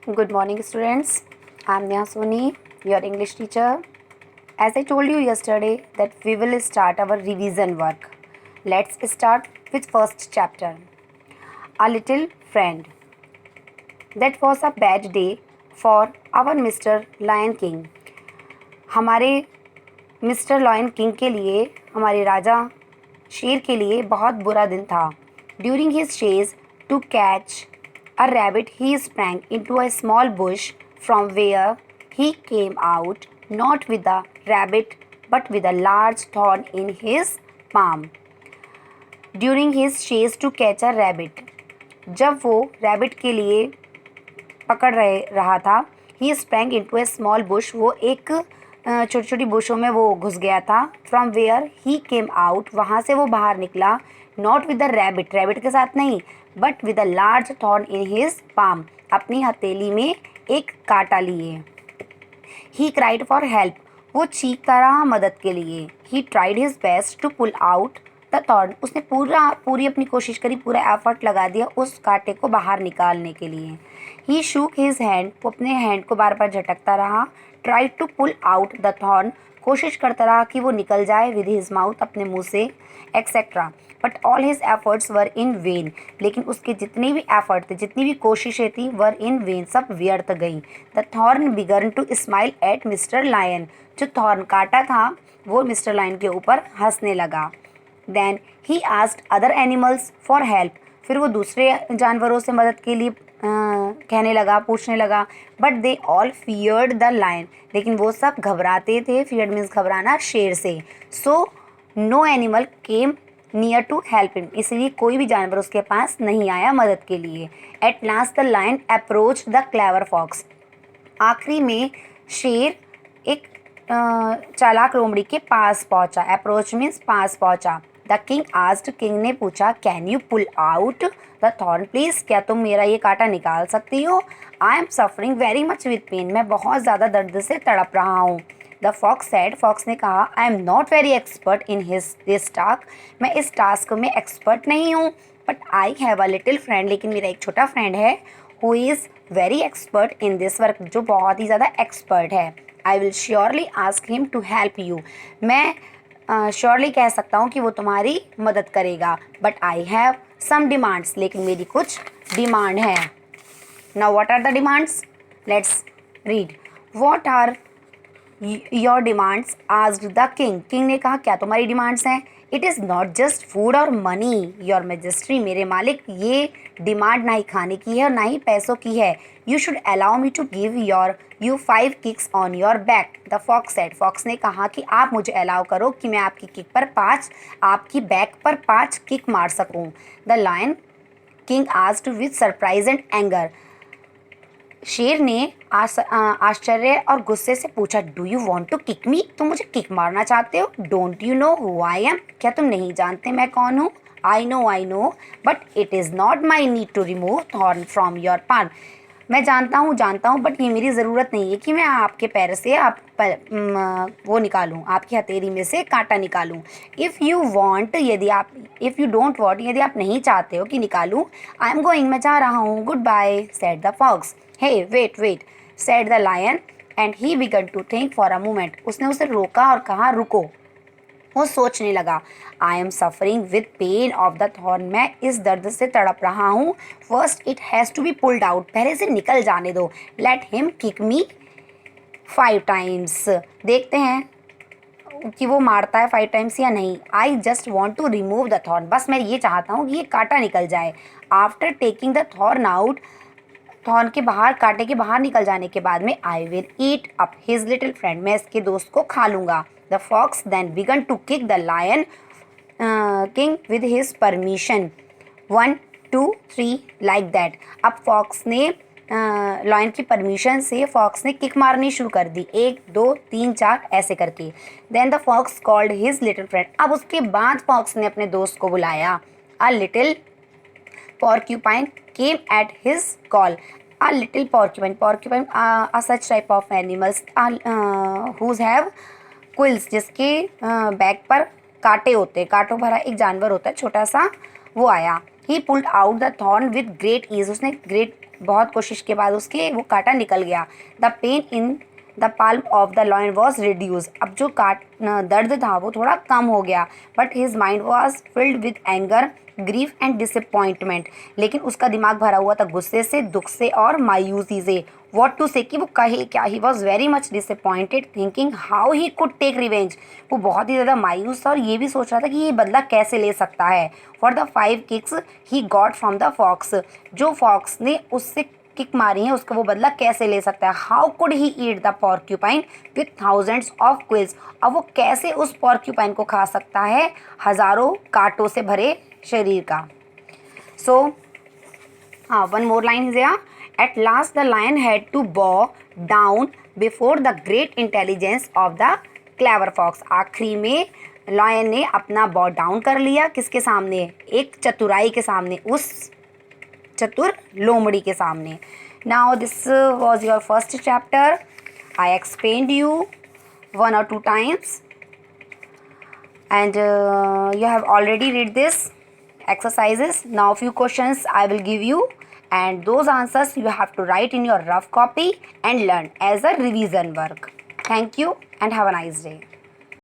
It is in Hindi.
Good morning, students. I'm Neha Soni, your English teacher. As I told you yesterday that we will start our revision work. Let's start with first chapter. A little friend. That was a bad day for our Mr. Lion King. हमारे मिस्टर लॉयन किंग के लिए, हमारे राजा शेर के लिए बहुत बुरा दिन था. During his chase to catch a rabbit, he sprang into a small bush from where he came out, not with a rabbit but with a large thorn in his palm. During his chase to catch a rabbit, जब वो रैबिट के लिए पकड़ रहा था, ही स्प्रैंग इनटू ए स्मॉल बुश, वो एक छोटी छोटी बुशों में वो घुस गया था. From where he came out, वहाँ से वो बाहर निकला. Not with the rabbit, rabbit के साथ नहीं, but with a large thorn in his palm, अपनी हथेली में एक कांटा लिए. ही क्राइड फॉर हेल्प, वो चीखता रहा मदद के लिए. He tried his best to pull out the thorn, उसने पूरी अपनी कोशिश करी, पूरा एफर्ट लगा दिया उस कांटे को बाहर निकालने के लिए. ही शूक हिज हैंड, वो अपने हैंड को बार बार झटकता रहा. Tried to pull out the thorn, कोशिश करता रहा कि वो निकल जाए. विद हिज माउथ, अपने मुंह से. Etcetera. But all his efforts were in when, लेकिन उसके जितने भी एफर्ट थे, जितनी भी कोशिशें थी, वर इन वेन, सब व्यर्थ गई. The thorn began to smile at Mister Lion, जो थॉर्न काटा था वो मिस्टर लायन के ऊपर हंसने लगा. Then he asked other animals for help, फिर वो दूसरे जानवरों से मदद के लिए कहने लगा, पूछने लगा. But they all feared the lion, लेकिन वो सब घबराते थे. फियर्ड मीन्स घबराना, शेर से. So no animal came near to help him, इसलिए कोई भी जानवर उसके पास नहीं आया मदद के लिए. At last the lion approach the clever fox, आखिरी में शेर एक चालाक लोमड़ी के पास पहुंचा. अप्रोच मीन्स पास पहुंचा. द किंग आस्क्ड, किंग ने पूछा, can you pull out the thorn please, क्या तुम मेरा ये कांटा निकाल सकती हो. I am suffering very much with pain, मैं बहुत ज़्यादा दर्द से तड़प रहा हूँ. द फॉक्स सेड, फॉक्स ने कहा, I am not very expert in this task, मैं इस टास्क में एक्सपर्ट नहीं हूँ. But I have a little friend, लेकिन मेरा एक छोटा फ्रेंड है, who is very expert in this work, जो बहुत ही ज़्यादा एक्सपर्ट है. I will surely ask him to help you, मैं श्योरली कह सकता हूँ कि वो तुम्हारी मदद करेगा. But I have some demands, लेकिन मेरी कुछ डिमांड है. Now what are the demands, let's read. What are your demands asked the king, king ने कहा, क्या तुम्हारी डिमांड्स हैं. It is not just food और मनी योर मेजेस्टी, मेरे मालिक, ये डिमांड ना ही खाने की है और ना ही पैसों की है. You should allow me to give you 5 kicks on your back, the fox said, fox ने कहा कि आप मुझे अलाउ करो कि मैं आपकी किक पर 5, आपकी बैक पर 5 किक मार सकूं. The lion king asked with surprise and anger, शेर ने आश्चर्य और गुस्से से पूछा, do you want to kick me, तुम मुझे किक मारना चाहते हो. Don't you know who I am, क्या तुम नहीं जानते मैं कौन हूँ. I know but it is not my need to remove thorn from your palm, मैं जानता हूँ बट ये मेरी ज़रूरत नहीं है कि मैं आपके पैर से वो निकालूँ, आपकी हथेली में से कांटा निकालूँ. इफ़ यू डोंट वॉन्ट, यदि आप नहीं चाहते हो कि निकालूँ, आई एम गोइंग, मैं जा रहा हूँ. Good bye said the fox. Hey wait said the lion and he began to think for a moment, उसने उसे रोका और कहा, रुको. वो सोचने लगा. I am suffering with pain of the thorn, मैं इस दर्द से तड़प रहा हूँ. First it has to be pulled out, पहले से निकल जाने दो. Let him kick me 5 times, देखते हैं कि वो मारता है 5 टाइम्स या नहीं. I just want to remove the thorn, बस मैं ये चाहता हूँ कि ये कांटा निकल जाए. After taking the thorn out, thorn के बाहर, कांटे के बाहर निकल जाने के बाद में, I will eat up his little friend, मैं इसके दोस्त को खा लूँगा. The fox then began to kick the lion king with his permission. 1 2 3 like that. अब फॉक्स ने लायन की परमिशन से फॉक्स ने किक मारनी शुरू कर दी. 1 2 3 4 ऐसे करके. Then the fox called his little friend, अब उसके बाद फॉक्स ने अपने दोस्त को बुलाया. A little porcupine came at his call. A little porcupine are such type of animals whose have quills, जिसके बैक पर कांटे होते हैं, कांटों भरा एक जानवर होता है छोटा सा, वो आया. He pulled out the thorn with great ease, उसने बहुत कोशिश के बाद उसके वो कांटा निकल गया. The pain in the palm of the lion was reduce, अब जो दर्द था वो थोड़ा कम हो गया. But his mind was filled with anger, grief and disappointment, लेकिन उसका दिमाग भरा हुआ था गुस्से से, दुख से और मायूसी से. वॉट टू से, कि वो कहे क्या. He was very much disappointed thinking how he could take revenge, वो बहुत ही ज़्यादा मायूस था और ये भी सोच रहा था कि ये बदला कैसे ले सकता है. For the 5 kicks he got from the fox, जो फॉक्स ने उससे किक मारी है उसका वो बदला कैसे ले सकता है. How could he eat the porcupine with thousands of quills, अब वो कैसे उस पॉर्क्यूपाइन को खा सकता है हज़ारों कांटों से भरे शरीर का. सो one more line is here. At last the lion had to bow down before the great intelligence of the clever fox. आखिरी में लायन ने अपना बॉ डाउन कर लिया, किसके सामने, एक चतुराई के सामने, उस चतुर लोमड़ी के सामने. Now this was your first chapter. I explained you 1 or 2 times and you have already read this exercises. Now few questions I will give you and those answers you have to write in your rough copy and learn as a revision work. Thank you and have a nice day.